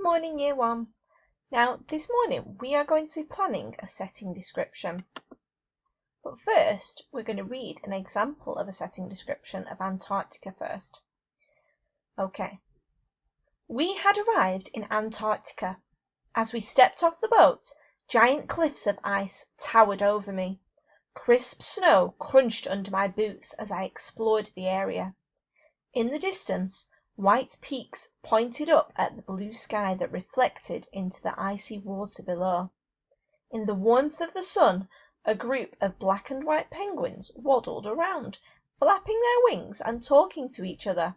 morning, Year 1. Now, this morning we are going to be planning a setting description. But first, we're going to read an example of a setting description of Antarctica first. Okay. We had arrived in Antarctica. As we stepped off the boat, giant cliffs of ice towered over me. Crisp snow crunched under my boots as I explored the area. In the distance, white peaks pointed up at the blue sky that reflected into the icy water below. In the warmth of the sun, a group of black and white penguins waddled around, flapping their wings and talking to each other.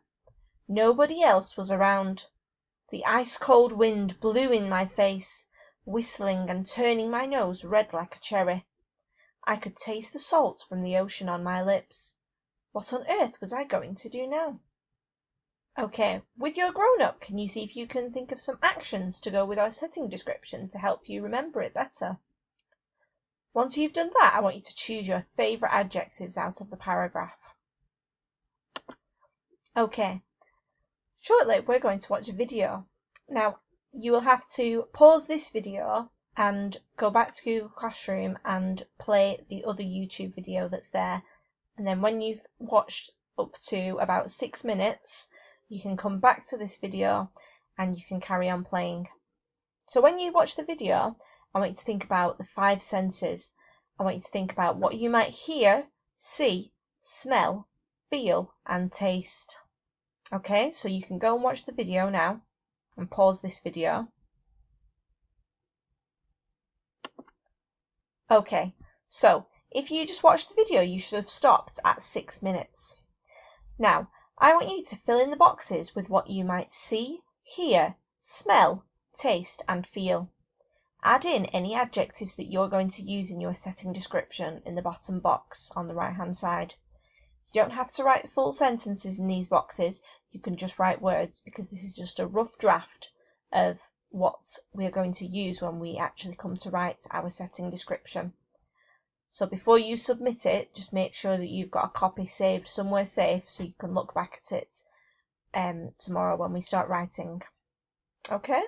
Nobody else was around. The ice-cold wind blew in my face, whistling and turning my nose red like a cherry. I could taste the salt from the ocean on my lips. What on earth was I going to do now? Okay, with your grown-up, can you see if you can think of some actions to go with our setting description to help you remember it better? Once you've done that, I want you to choose your favourite adjectives out of the paragraph. Okay, shortly we're going to watch a video. Now, you will have to pause this video and go back to Google Classroom and play the other YouTube video that's there. And then when you've watched up to about 6 minutes, you can come back to this video and you can carry on playing. So when you watch the video, I want you to think about the 5 senses. I want you to think about what you might hear, see, smell, feel and taste. Okay, so you can go and watch the video now and pause this video. Okay, so if you just watched the video, you should have stopped at 6 minutes. Now, I want you to fill in the boxes with what you might see, hear, smell, taste and feel. Add in any adjectives that you're going to use in your setting description in the bottom box on the right hand side. You don't have to write the full sentences in these boxes, you can just write words because this is just a rough draft of what we are going to use when we actually come to write our setting description. So before you submit it, just make sure that you've got a copy saved somewhere safe so you can look back at it tomorrow when we start writing. Okay?